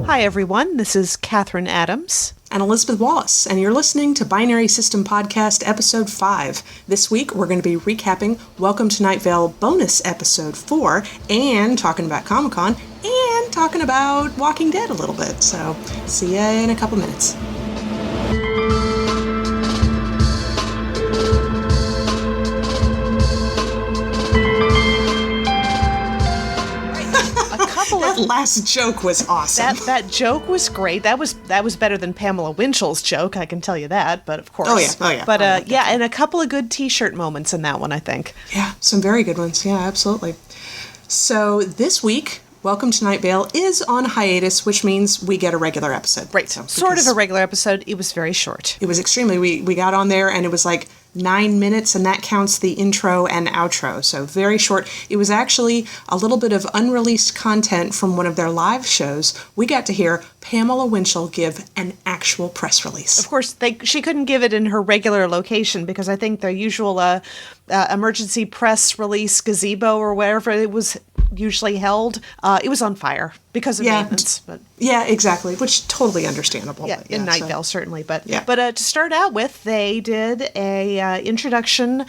Hi, everyone. This is Kathryn Adams. And Elizabeth Wallace, and you're listening to Binary System Podcast Episode 5. This week, we're going to be recapping Welcome to Night Vale bonus Episode 4, and talking about Comic-Con, and talking about Walking Dead a little bit. So, see ya in a couple minutes. That last joke was awesome. That joke was great. That was better than Pamela Winchell's joke, I can tell you that, but of course. Oh yeah. But and a couple of good t-shirt moments in that one, I think. Yeah, some very good ones. Yeah, absolutely. So this week, Welcome to Night Vale is on hiatus, which means we get a regular episode. Right. So, sort of a regular episode. It was very short. It was extremely. We got on there and it was like 9 minutes, and that counts the intro and outro, so very short. It was actually a little bit of unreleased content from one of their live shows. We got to hear Pamela Winchell give an actual press release. Of course, she couldn't give it in her regular location because I think the usual emergency press release gazebo or wherever it was usually held, it was on fire because of maintenance. But yeah, exactly, which totally understandable. Yeah, in Night Vale, certainly. But to start out with, they did a introduction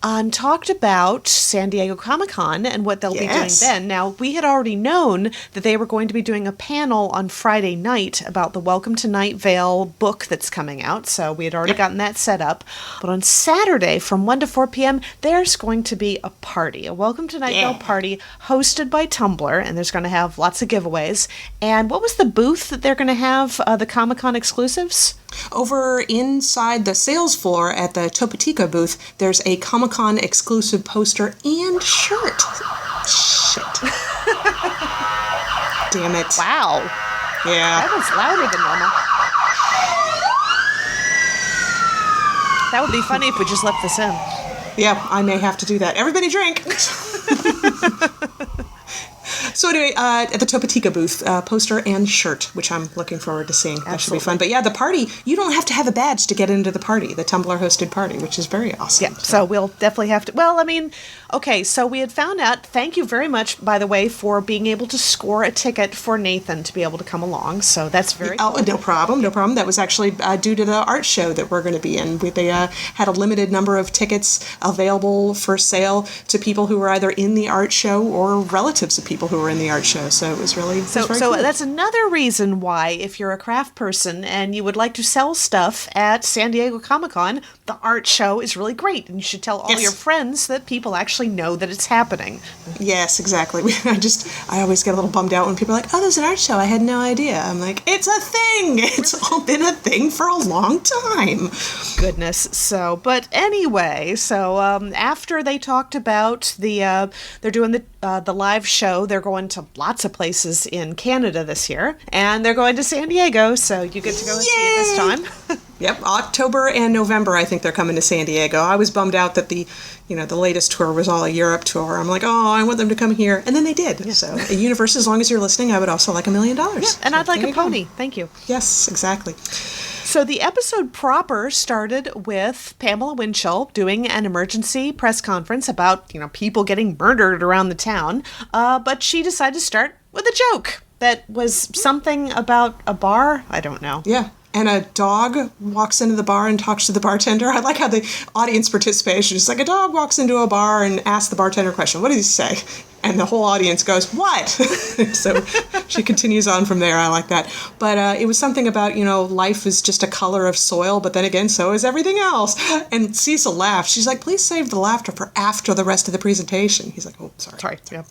and talked about San Diego Comic-Con and what they'll be doing then. Now, we had already known that they were going to be doing a panel on Friday night about the Welcome to Night Vale book that's coming out, so we had already gotten that set up. But on Saturday, from 1 to 4 p.m., there's going to be a party, a Welcome to Night Vale party hosted by Tumblr, and there's going to have lots of giveaways. And what was the booth that they're going to have, the Comic-Con exclusives? Over inside the sales floor at the Topatica booth, there's a Comic-Con exclusive poster and shirt. Shit. Damn it. Wow. Yeah. That was louder than normal. That would be funny if we just left this in. Yeah, I may have to do that. Everybody drink! So anyway, at the Topatica booth, poster and shirt, which I'm looking forward to seeing. That should be fun. But yeah, the party, you don't have to have a badge to get into the party, the Tumblr-hosted party, which is very awesome. Yeah, so we'll definitely have to... Well, I mean, okay, so we had found out... Thank you very much, by the way, for being able to score a ticket for Nathan to be able to come along. So that's very cool. Oh, no problem. That was actually due to the art show that we're going to be in. They had a limited number of tickets available for sale to people who were either in the art show or relatives of people who were in the art show. So it was really very cool. That's another reason why, if you're a craft person and you would like to sell stuff at San Diego Comic-Con, the art show is really great, and you should tell all your friends that people actually know that it's happening. Yes, exactly. I always get a little bummed out when people are like, "Oh, there's an art show. I had no idea." I'm like, "It's a thing. It's all been a thing for a long time." Goodness. So, but anyway, after they talked about they're doing the live show, they're going to lots of places in Canada this year, and they're going to San Diego, so you get to go and see it this time. Yep, October and November, I think they're coming to San Diego. I was bummed out that the latest tour was all a Europe tour. I'm like, oh, I want them to come here, and then they did. Yeah. So, Universe, as long as you're listening, I would also like $1 million. Yeah, and I'd like a pony. Thank you. Yes, exactly. So the episode proper started with Pamela Winchell doing an emergency press conference about, people getting murdered around the town. But she decided to start with a joke that was something about a bar. I don't know. Yeah. And a dog walks into the bar and talks to the bartender. I like how the audience participation is like a dog walks into a bar and asks the bartender a question. What does he say? And the whole audience goes, what? So she continues on from there. I like that. But it was something about, life is just a color of soil, but then again, so is everything else. And Cecil laughed. She's like, please save the laughter for after the rest of the presentation. He's like, oh, sorry. Sorry. Yeah.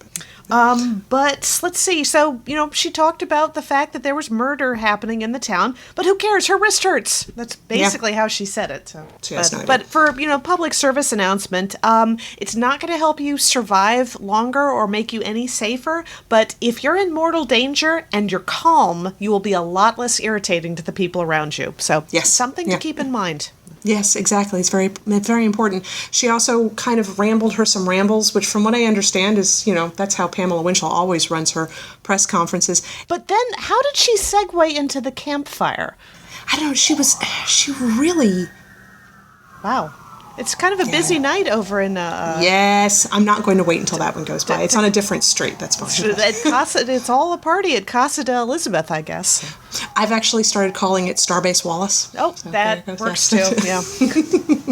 But let's see. So, she talked about the fact that there was murder happening in the town, but who cares? Her wrist hurts. That's basically how she said it. So. But for, public service announcement, it's not going to help you survive longer or make you any safer, but if you're in mortal danger and you're calm, you will be a lot less irritating to the people around you. So, something to keep in mind. Yes, exactly. It's very, very important. She also kind of rambled her some rambles, which from what I understand is, that's how Pamela Winchell always runs her press conferences. But then how did she segue into the campfire? I don't know. She really... Wow. It's kind of a busy night over in... yes, I'm not going to wait until that one goes by. It's on a different street, that's fine. It's all a party at Casa de Elizabeth, I guess. I've actually started calling it Starbase Wallace. Oh, so that works too, yeah.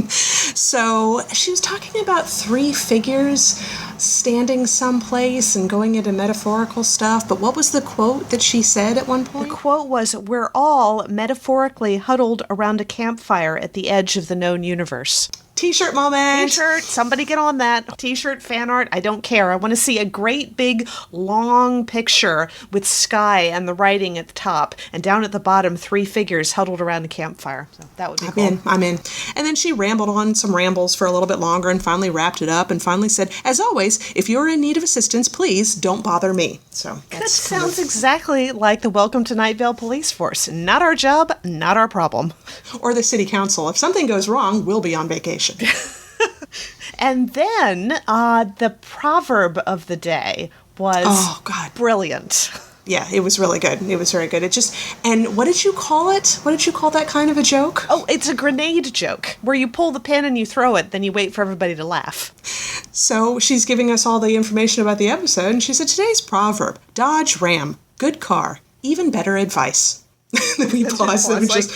So she was talking about 3 figures standing someplace and going into metaphorical stuff, but what was the quote that she said at one point? The quote was, "We're all metaphorically huddled around a campfire at the edge of the known universe." T-shirt moment. T-shirt. Somebody get on that. T-shirt, fan art. I don't care. I want to see a great big long picture with sky and the writing at the top, and down at the bottom 3 figures huddled around a campfire. So that would be cool. I'm in. And then she rambled on some rambles for a little bit longer and finally wrapped it up and finally said, "As always, if you're in need of assistance, please don't bother me." So that sounds exactly like the Welcome to Night Vale police force. Not our job, not our problem. Or the city council. If something goes wrong, we'll be on vacation. And then the proverb of the day was brilliant. Yeah, it was really good. It was very good. And what did you call it? What did you call that kind of a joke? Oh, it's a grenade joke, where you pull the pin and you throw it, then you wait for everybody to laugh. So she's giving us all the information about the episode, and she said, today's proverb, Dodge Ram, good car, even better advice. We paused and just...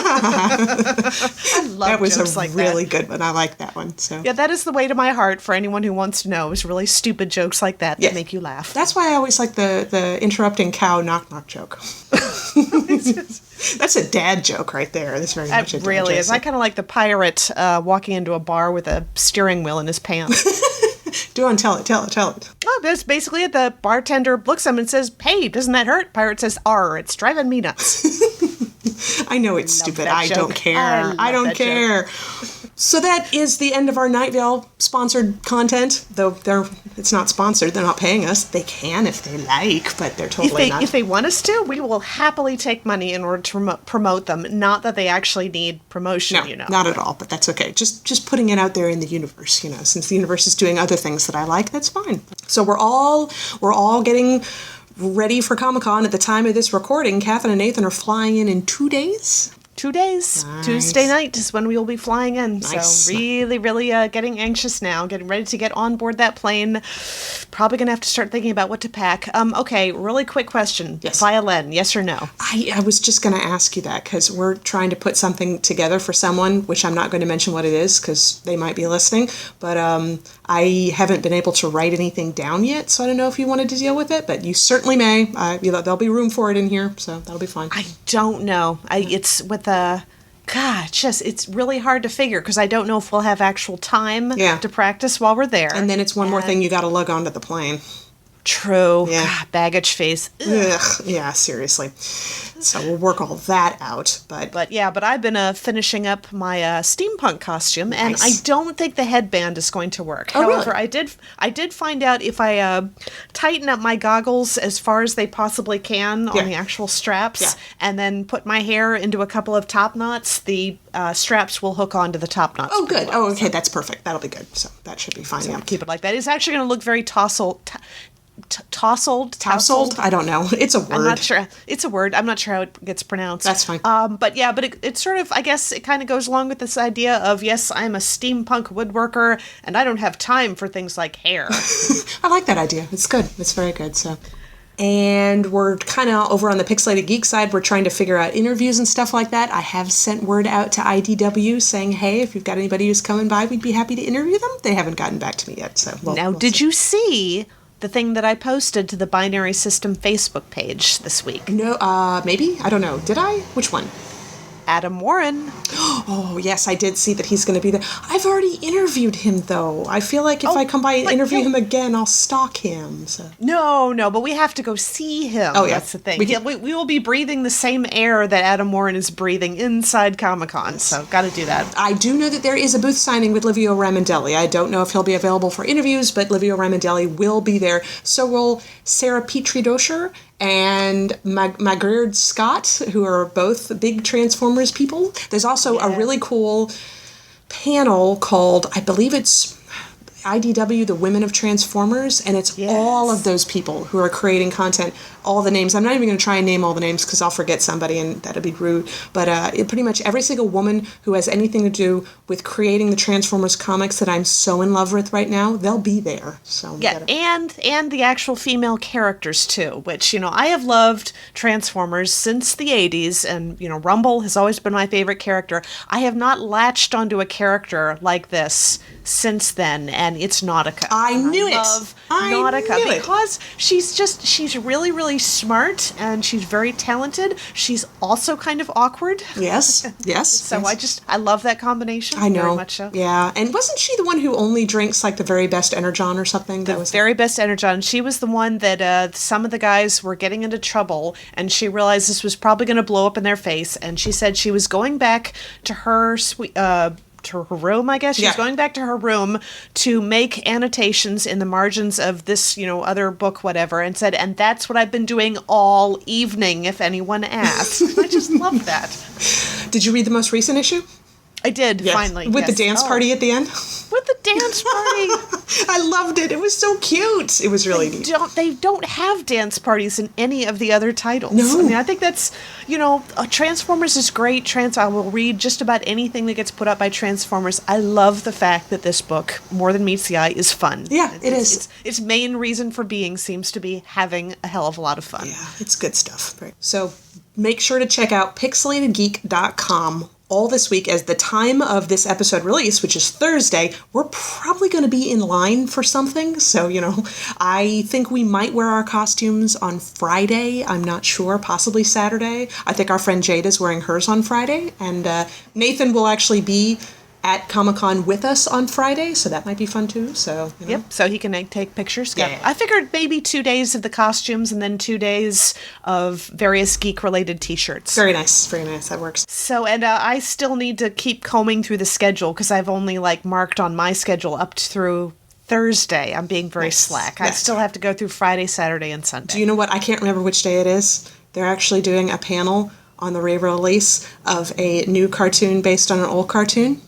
I love that was jokes a like really that. good one. I like that one. So yeah, that is the way to my heart for anyone who wants to know. Is really stupid jokes like that make you laugh. That's why I always like the interrupting cow knock knock joke. That's a dad joke right there. That's very much a dad really joke. is. I kind of like the pirate walking into a bar with a steering wheel in his pants. Tell it. Oh, that's basically it. The bartender looks at him and says, "Hey, doesn't that hurt?" Pirate says, "Arr, it's driving me nuts." I know it's stupid. I don't care. I don't care. So that is the end of our Night Vale sponsored content. Though it's not sponsored. They're not paying us. They can if they like, but they're totally not. If they want us to, we will happily take money in order to promote them. Not that they actually need promotion, No, not at all, but that's okay. Just putting it out there in the universe, since the universe is doing other things that I like, that's fine. So we're all getting ready for Comic-Con at the time of this recording. Kathryn and Nathan are flying in 2 days. 2 days. Nice. Tuesday night is when we will be flying in. Nice. So really getting anxious now, getting ready to get on board that plane. Probably going to have to start thinking about what to pack. Okay, really quick question. Yes. Violin, yes or no? I was just going to ask you that because we're trying to put something together for someone, which I'm not going to mention what it is because they might be listening. But I haven't been able to write anything down yet, so I don't know if you wanted to deal with it, but you certainly may. There'll be room for it in here, so that'll be fine. I don't know. It's with it's really hard to figure because I don't know if we'll have actual time to practice while we're there. And then it's one more thing you got to lug onto the plane. True. Yeah. God, baggage fees. Ugh. Yeah, seriously. So we'll work all that out. But I've been finishing up my steampunk costume, nice. and I don't think the headband is going to work. Oh, However, really? I did find out if I tighten up my goggles as far as they possibly can on the actual straps, and then put my hair into a couple of top knots, the straps will hook onto the top knots. Oh, good. Oh, okay, that's perfect. That'll be good. So that should be fine. So keep it like that. It's actually going to look very tousled. Tousled? I don't know. It's a word. I'm not sure. It's a word. I'm not sure how it gets pronounced. That's fine. But it's sort of, I guess, it kind of goes along with this idea of, yes, I'm a steampunk woodworker, and I don't have time for things like hair. I like that idea. It's good. It's very good. So, and we're kind of over on the Pixelated Geek side. We're trying to figure out interviews and stuff like that. I have sent word out to IDW saying, hey, if you've got anybody who's coming by, we'd be happy to interview them. They haven't gotten back to me yet. So did you see the thing that I posted to the Binary System Facebook page this week? No, maybe? I don't know. Did I? Which one? Adam Warren. Oh, yes, I did see that he's going to be there. I've already interviewed him, though. I feel like if I come by and interview him again, I'll stalk him. So. No, but we have to go see him. Oh, yeah. That's the thing. We will be breathing the same air that Adam Warren is breathing inside Comic-Con, so got to do that. I do know that there is a booth signing with Livio Ramondelli. I don't know if he'll be available for interviews, but Livio Ramondelli will be there. So will Sarah Petrie-Doscher and Magritte Scott, who are both big Transformers people. There's also a really cool panel called, I believe it's IDW, the Women of Transformers, and it's all of those people who are creating content. All the names. I'm not even going to try and name all the names because I'll forget somebody and that'd be rude. But pretty much every single woman who has anything to do with creating the Transformers comics that I'm so in love with right now, they'll be there. So yeah, and the actual female characters too, which, I have loved Transformers since the 80s, and, Rumble has always been my favorite character. I have not latched onto a character like this since then, and it's Nautica. I knew it. Love Nautica because she's really, really smart, and she's very talented. She's also kind of awkward. Yes. So I love that combination. I know. Very much so. Yeah. And wasn't she the one who only drinks like the very best Energon or something? The very best Energon. She was the one that some of the guys were getting into trouble, and she realized this was probably going to blow up in their face, and she said she was going back to her to her room, I guess. She's going back to her room to make annotations in the margins of this, other book, whatever, and said, and that's what I've been doing all evening, if anyone asks. I just love that. Did you read the most recent issue? I did, finally. With the dance party at the end? With the dance party. I loved it. It was so cute. It was really neat. They don't have dance parties in any of the other titles. No. I mean, I think that's, Transformers is great. I will read just about anything that gets put up by Transformers. I love the fact that this book, More Than Meets the Eye, is fun. Yeah, it is. Its main reason for being seems to be having a hell of a lot of fun. Yeah, it's good stuff. Right. So make sure to check out PixelatedGeek.com. All this week, as the time of this episode release, which is Thursday, we're probably going to be in line for something. So, I think we might wear our costumes on Friday. I'm not sure. Possibly Saturday. I think our friend Jade is wearing hers on Friday. And Nathan will actually be at Comic-Con with us on Friday, so that might be fun too. So Yep, so he can take pictures. Yeah. I figured maybe 2 days of the costumes and then 2 days of various geek-related t-shirts. Very nice, that works. So, and I still need to keep combing through the schedule because I've only marked on my schedule up through Thursday. I'm being very slack. I still have to go through Friday, Saturday, and Sunday. Do you know what? I can't remember which day it is. They're actually doing a panel on the re-release of a new cartoon based on an old cartoon.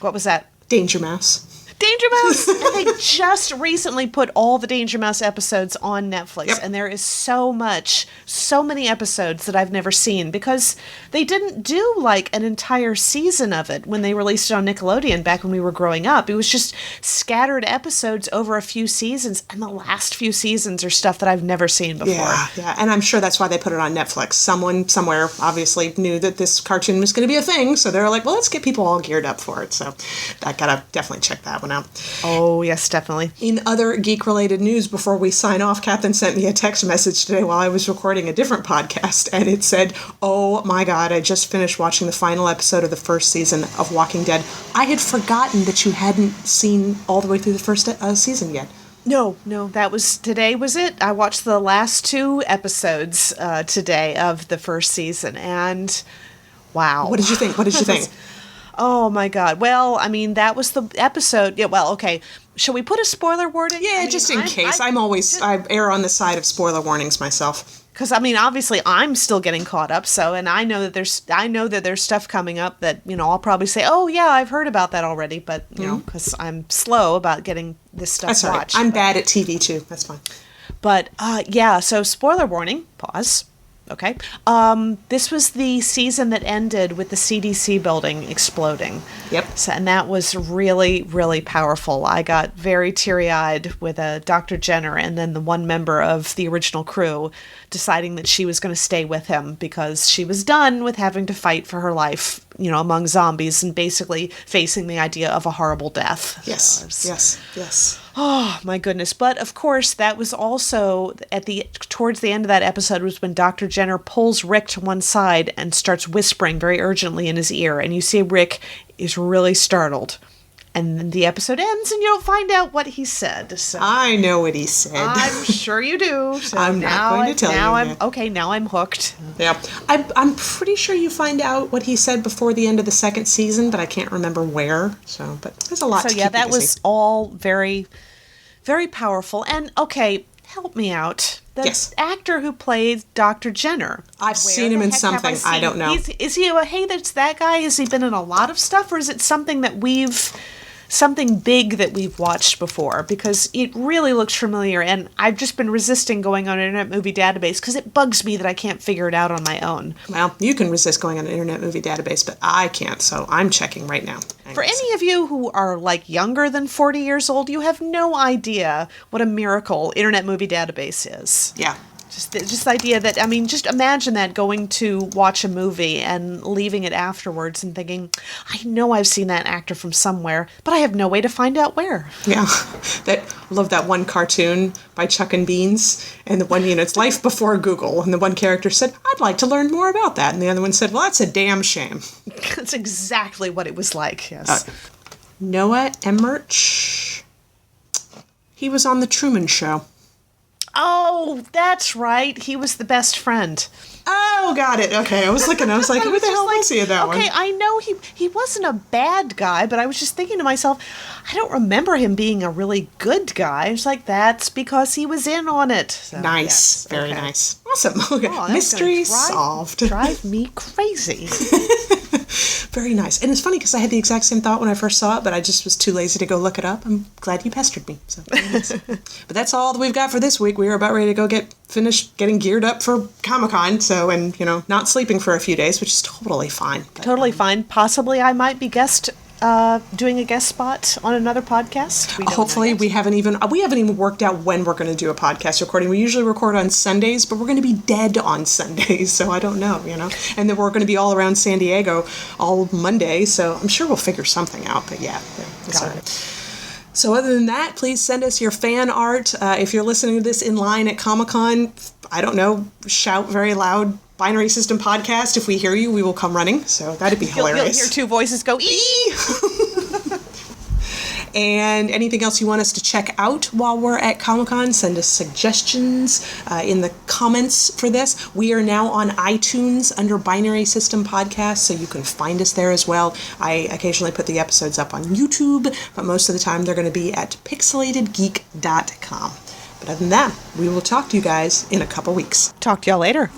What was that? Danger Mouse. Danger Mouse! And they just recently put all the Danger Mouse episodes on Netflix, and there is so many episodes that I've never seen because they didn't do an entire season of it when they released it on Nickelodeon back when we were growing up. It was just scattered episodes over a few seasons, and the last few seasons are stuff that I've never seen before. Yeah, and I'm sure that's why they put it on Netflix. Someone somewhere obviously knew that this cartoon was going to be a thing, so they were like, well, let's get people all geared up for it. So I gotta definitely check that one out. Oh, yes, definitely. In other geek-related news, before we sign off, Kathryn sent me a text message today while I was recording a different podcast, and it said, oh my God, I just finished watching the final episode of the first season of Walking Dead. I had forgotten that you hadn't seen all the way through the first season yet. No, today was it. I watched the last 2 episodes today of the first season, and wow. What did you think? Oh my God. Well, I mean, that was the episode. Yeah, well, okay. Shall we put a spoiler warning? Yeah, just in case. I err on the side of spoiler warnings myself. Because obviously I'm still getting caught up. So, and I know that there's stuff coming up that I'll probably say, oh yeah, I've heard about that already. But because I'm slow about getting this stuff That's watched. Right. I'm bad at TV too. That's fine. But yeah. So spoiler warning. Pause. Okay. This was the season that ended with the SDCC building exploding. Yep. So, and that was really, really powerful. I got very teary-eyed with Dr. Jenner and then the one member of the original crew deciding that she was going to stay with him because she was done with having to fight for her life, among zombies and basically facing the idea of a horrible death. Yes. Oh my goodness. But of course that was also towards the end of that episode was when Dr. Jenner pulls Rick to one side and starts whispering very urgently in his ear, and you see Rick is really startled. And then the episode ends and you don't find out what he said. So I know what he said. I'm sure you do. So I'm not going to tell you. Now I'm hooked. Yeah. I'm pretty sure you find out what he said before the end of the second season, but I can't remember where. So, but there's a lot to keep you busy. That was all very, very powerful. And okay, help me out. The actor who plays Dr. Jenner. I've seen him in something. I don't know. Is he hey, that's that guy? Has he been in a lot of stuff, or is it something that we've something big that we've watched before, because it really looks familiar, and I've just been resisting going on Internet Movie Database because it bugs me that I can't figure it out on my own. Well, you can resist going on an Internet Movie Database, but I can't, so I'm checking right now. For any of you who are like younger than 40 years old, you have no idea what a miracle Internet Movie Database is. Yeah. Just the idea that, I mean, just imagine that, going to watch a movie and leaving it afterwards and thinking, I know I've seen that actor from somewhere, but I have no way to find out where. Yeah. I love that one cartoon by Chuck and Beans, and the one, it's Life Before Google, and the one character said, I'd like to learn more about that, and the other one said, well, that's a damn shame. That's exactly what it was like, yes. Noah Emmerich, he was on The Truman Show. Oh, that's right. He was the best friend. Oh, got it. Okay, I was like, who the hell was he in that one? Okay, I know he wasn't a bad guy, but I was just thinking to myself, I don't remember him being a really good guy. It's like, that's because he was in on it. So, nice. yes, Very okay. nice. Awesome. Okay. Oh, Mystery solved. Drive me crazy. Very nice. And it's funny because I had the exact same thought when I first saw it, but I just was too lazy to go look it up. I'm glad you pestered me. So, nice. But that's all that we've got for this week. We are about ready to go finish getting geared up for Comic-Con. So, and, not sleeping for a few days, which is totally fine. But, totally fine. Possibly I might be doing a guest spot on another podcast. Hopefully we haven't even worked out when we're going to do a podcast recording. We usually record on Sundays, but we're going to be dead on Sundays, so I don't know, And then we're going to be all around San Diego all Monday, so I'm sure we'll figure something out. But yeah, got it. So other than that, please send us your fan art. If you're listening to this in line at Comic-Con, I don't know, shout very loud, Binary System Podcast. If we hear you, we will come running. So that'd be hilarious. You'll hear two voices go, ee! And anything else you want us to check out while we're at Comic-Con, send us suggestions in the comments for this. We are now on iTunes under Binary System Podcast, so you can find us there as well. I occasionally put the episodes up on YouTube, but most of the time they're going to be at PixelatedGeek.com. But other than that, we will talk to you guys in a couple weeks. Talk to y'all later.